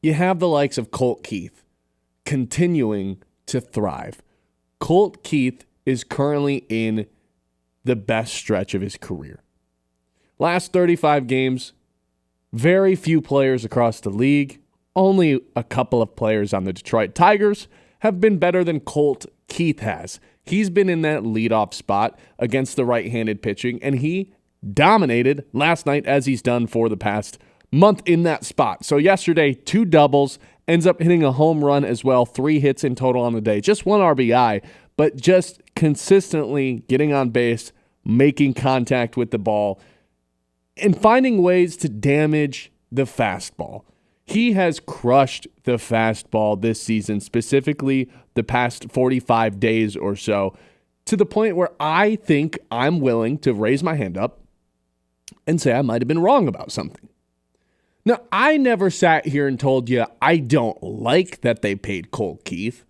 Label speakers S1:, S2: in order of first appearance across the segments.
S1: you have the likes of Colt Keith continuing to thrive. Colt Keith is currently in the best stretch of his career. Last 35 games, very few players across the league, only a couple of players on the Detroit Tigers have been better than Colt Keith has. He's been in that leadoff spot against the right-handed pitching, and he dominated last night as he's done for the past month in that spot. So yesterday, 2 doubles, ends up hitting a home run as well, 3 hits in total on the day. Just 1 RBI, but just consistently getting on base, making contact with the ball, and finding ways to damage the fastball. He has crushed the fastball this season, specifically the past 45 days or so, to the point where I think I'm willing to raise my hand up and say I might have been wrong about something. Now, I never sat here and told you I don't like that they paid Colt Keith,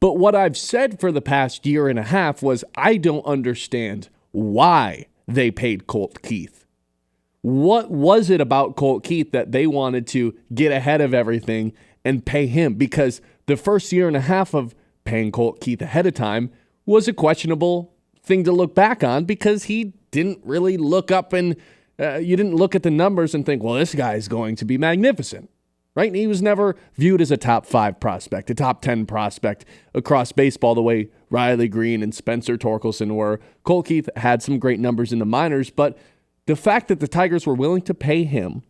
S1: but what I've said for the past year and a half was I don't understand why they paid Colt Keith. What was it about Colt Keith that they wanted to get ahead of everything and pay him? Because the first year and a half of paying Colt Keith ahead of time was a questionable thing to look back on because he didn't really look up and you didn't look at the numbers and think, well, this guy is going to be magnificent, right? And he was never viewed as a top 5 prospect, a top 10 prospect across baseball the way Riley Green and Spencer Torkelson were. Colt Keith had some great numbers in the minors, but the fact that the Tigers were willing to pay him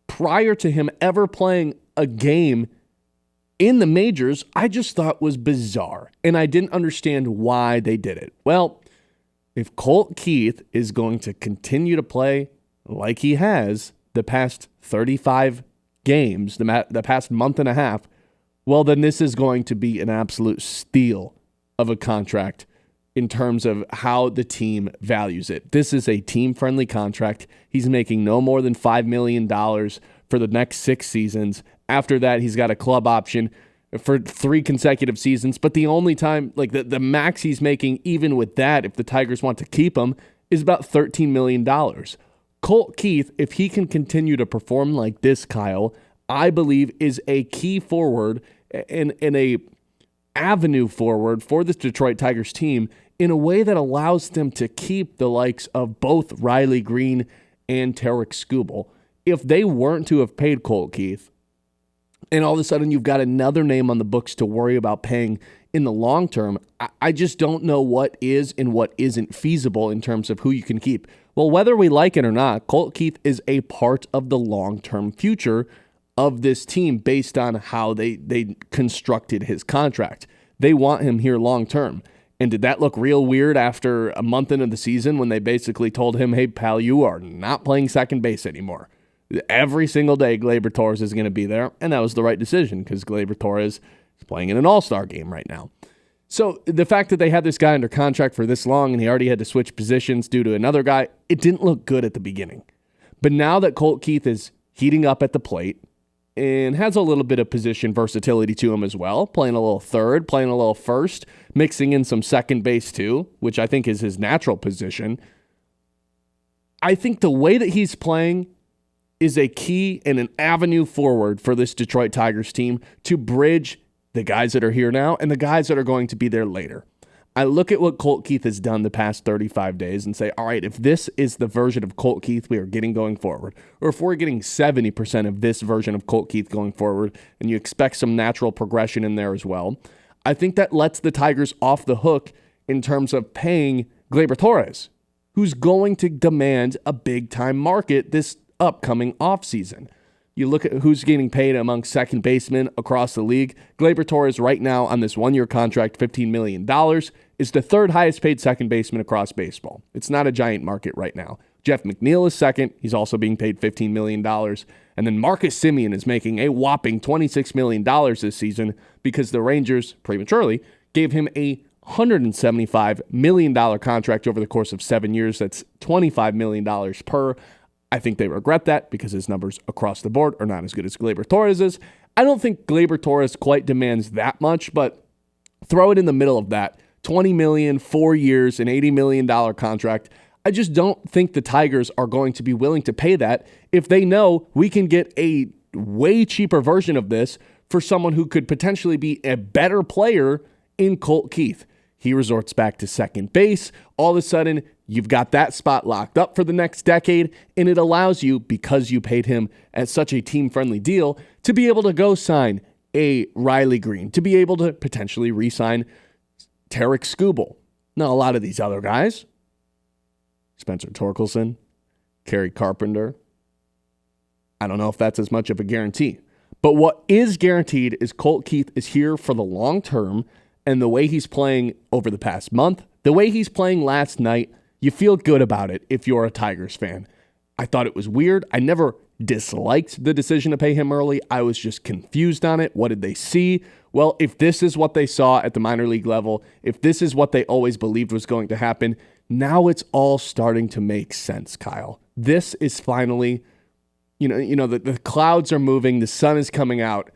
S1: prior to him ever playing a game in the majors, I just thought was bizarre, and I didn't understand why they did it. Well, if Colt Keith is going to continue to play like he has the past 35 games, the past month and a half, well, then this is going to be an absolute steal of a contract in terms of how the team values it. This is a team-friendly contract. He's making no more than $5 million for the next 6 seasons. After that, he's got a club option for 3 consecutive seasons. But the only time, like the max he's making, even with that, if the Tigers want to keep him, is about $13 million. Colt Keith, if he can continue to perform like this, Kyle, I believe is a key forward and a avenue forward for this Detroit Tigers team in a way that allows them to keep the likes of both Riley Green and Tarek Skubal. If they weren't to have paid Colt Keith, and all of a sudden you've got another name on the books to worry about paying in the long term, I just don't know what is and what isn't feasible in terms of who you can keep. Well, whether we like it or not, Colt Keith is a part of the long-term future of this team based on how they constructed his contract. They want him here long-term. And did that look real weird after a month into the season when they basically told him, hey, pal, you are not playing second base anymore? Every single day, Gleyber Torres is going to be there. And that was the right decision because Gleyber Torres is playing in an all-star game right now. So the fact that they had this guy under contract for this long and he already had to switch positions due to another guy, it didn't look good at the beginning. But now that Colt Keith is heating up at the plate and has a little bit of position versatility to him as well, playing a little third, playing a little first, mixing in some second base too, which I think is his natural position. I think the way that he's playing is a key and an avenue forward for this Detroit Tigers team to bridge the guys that are here now and the guys that are going to be there later. I look at what Colt Keith has done the past 35 days and say, all right, if this is the version of Colt Keith we are getting going forward, or if we're getting 70% of this version of Colt Keith going forward, and you expect some natural progression in there as well, I think that lets the Tigers off the hook in terms of paying Gleyber Torres, who's going to demand a big-time market this upcoming offseason. You look at who's getting paid among second basemen across the league. Gleyber Torres right now on this 1-year contract, $15 million, is the 3rd highest paid second baseman across baseball. It's not a giant market right now. Jeff McNeil is second. He's also being paid $15 million. And then Marcus Semien is making a whopping $26 million this season because the Rangers prematurely gave him a $175 million contract over the course of 7 years. That's $25 million per. I think they regret that because his numbers across the board are not as good as Gleyber Torres's. I don't think Gleyber Torres quite demands that much, but throw it in the middle of that. $20 million, 4 years, an $80 million contract. I just don't think the Tigers are going to be willing to pay that if they know we can get a way cheaper version of this for someone who could potentially be a better player in Colt Keith. He resorts back to second base. All of a sudden, you've got that spot locked up for the next decade, and it allows you, because you paid him at such a team-friendly deal, to be able to go sign a Riley Green, to be able to potentially re-sign Tarek Skubal. Now, a lot of these other guys, Spencer Torkelson, Kerry Carpenter, I don't know if that's as much of a guarantee. But what is guaranteed is Colt Keith is here for the long term, and the way he's playing over the past month, the way he's playing last night, you feel good about it if you're a Tigers fan. I thought it was weird. I never disliked the decision to pay him early. I was just confused on it. What did they see? Well, if this is what they saw at the minor league level, if this is what they always believed was going to happen, now it's all starting to make sense, Kyle. This is finally, the clouds are moving, the sun is coming out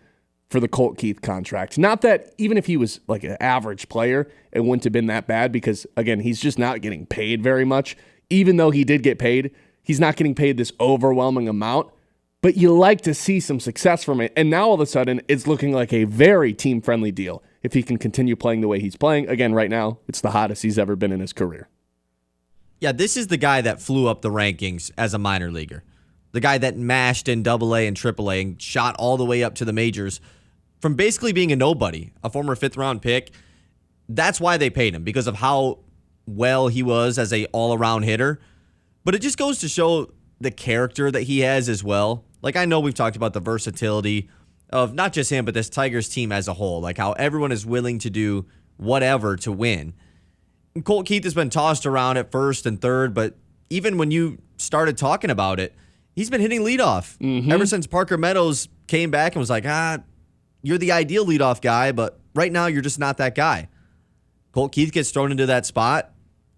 S1: for the Colt Keith contract. Not that even if he was like an average player, it wouldn't have been that bad because, again, he's just not getting paid very much. Even though he did get paid, he's not getting paid this overwhelming amount. But you like to see some success from it. And now all of a sudden, it's looking like a very team-friendly deal if he can continue playing the way he's playing. Again, right now, it's the hottest he's ever been in his career.
S2: Yeah, this is the guy that flew up the rankings as a minor leaguer. The guy that mashed in AA and AAA and shot all the way up to the majors from basically being a nobody, a former fifth-round pick. That's why they paid him, because of how well he was as a all-around hitter. But it just goes to show the character that he has as well. Like, I know we've talked about the versatility of not just him, but this Tigers team as a whole, like how everyone is willing to do whatever to win. And Colt Keith has been tossed around at first and third, but even when you started talking about it, he's been hitting leadoff ever since Parker Meadows came back and was like, you're the ideal leadoff guy, but right now you're just not that guy. Colt Keith gets thrown into that spot,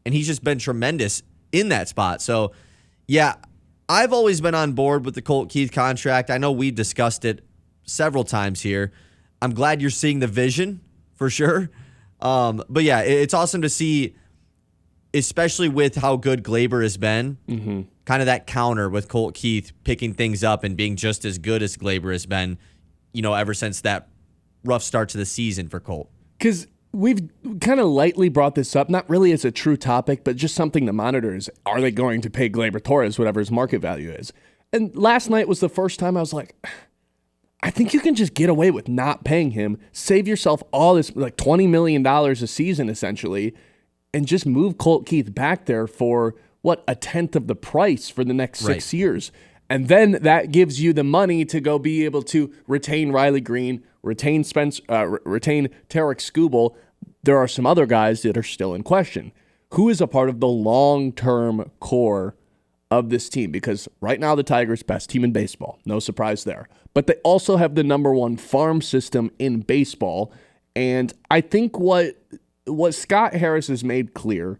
S2: and he's just been tremendous in that spot. So, yeah, I've always been on board with the Colt Keith contract. I know we've discussed it several times here. I'm glad you're seeing the vision for sure. But yeah, it's awesome to see, especially with how good Gleyber has been, kind of that counter with Colt Keith picking things up and being just as good as Gleyber has been, ever since that rough start to the season for Colt.
S1: Because we've kind of lightly brought this up, not really as a true topic, but just something to monitor is, are they going to pay Gleyber Torres whatever his market value is? And last night was the first time I was like, I think you can just get away with not paying him, save yourself all this, like $20 million a season essentially, and just move Colt Keith back there for, a tenth of the price for the next 6 years. And then that gives you the money to go be able to retain Riley Green, retain Tarek Skubal. There are some other guys that are still in question. Who is a part of the long-term core of this team? Because right now the Tigers, best team in baseball. No surprise there. But they also have the number one farm system in baseball. And I think what Scott Harris has made clear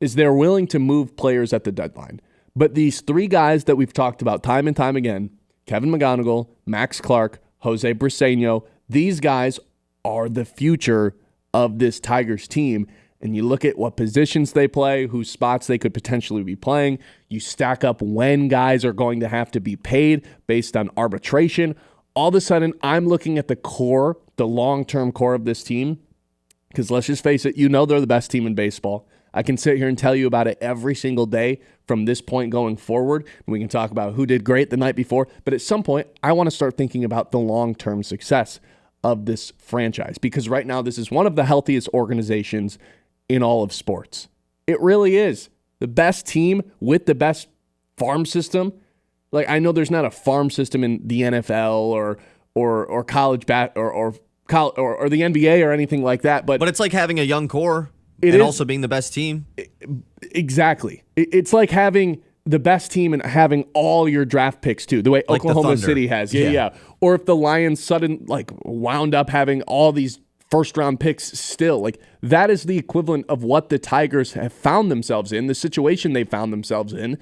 S1: is they're willing to move players at the deadline. But these three guys that we've talked about time and time again, Kevin McGonigal, Max Clark, Jose Briseño, these guys are the future of this Tigers team. And you look at what positions they play, whose spots they could potentially be playing. You stack up when guys are going to have to be paid based on arbitration. All of a sudden, I'm looking at the core, the long-term core of this team. Because let's just face it, they're the best team in baseball. I can sit here and tell you about it every single day from this point going forward. We can talk about who did great the night before. But at some point, I want to start thinking about the long-term success of this franchise. Because right now, this is one of the healthiest organizations in all of sports. It really is. The best team with the best farm system. Like, I know there's not a farm system in the NFL or college or the NBA or anything like that. But
S2: it's like having a young core also being the best team.
S1: Exactly. It's like having the best team and having all your draft picks too, the way like Oklahoma City has. Yeah. Or if the Lions wound up having all these first-round picks still. That is the equivalent of what the Tigers have found themselves in, the situation they found themselves in.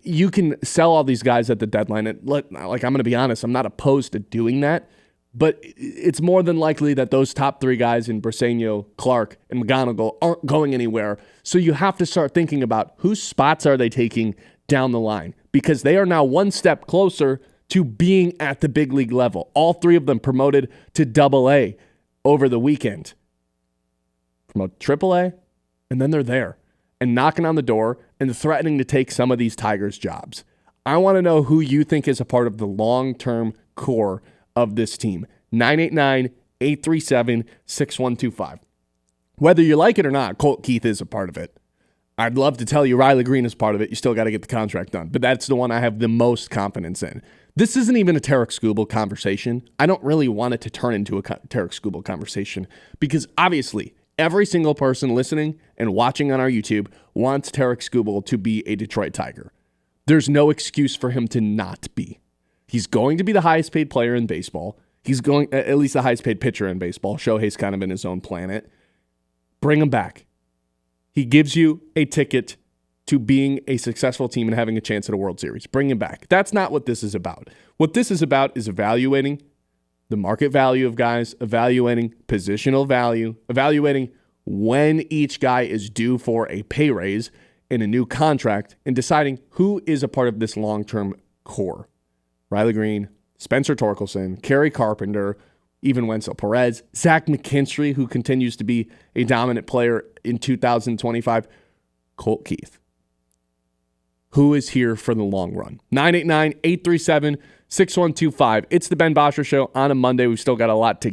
S1: You can sell all these guys at the deadline. I'm going to be honest, I'm not opposed to doing that. But it's more than likely that those top three guys in Briseño, Clark, and McGonigal aren't going anywhere. So you have to start thinking about whose spots are they taking down the line, because they are now one step closer to being at the big league level. All three of them promoted to AA over the weekend. Promote AAA, and then they're there and knocking on the door and threatening to take some of these Tigers' jobs. I want to know who you think is a part of the long-term core of this team. 989-837-6125. Whether you like it or not, Colt Keith is a part of it. I'd love to tell you Riley Green is part of it. You still got to get the contract done. But that's the one I have the most confidence in. This isn't even a Tarek Skubal conversation. I don't really want it to turn into a Tarek Skubal conversation because obviously every single person listening and watching on our YouTube wants Tarek Skubal to be a Detroit Tiger. There's no excuse for him to not be. He's going to be the highest paid player in baseball. He's going, at least the highest paid pitcher in baseball. Shohei's kind of in his own planet. Bring him back. He gives you a ticket to being a successful team and having a chance at a World Series. Bring him back. That's not what this is about. What this is about is evaluating the market value of guys, evaluating positional value, evaluating when each guy is due for a pay raise in a new contract, and deciding who is a part of this long-term core. Riley Green, Spencer Torkelson, Kerry Carpenter, even Wenzel Perez, Zach McKinstry, who continues to be a dominant player in 2025, Colt Keith. Who is here for the long run? 989-837-6125. It's the Ben Bosscher Show on a Monday. We've still got a lot to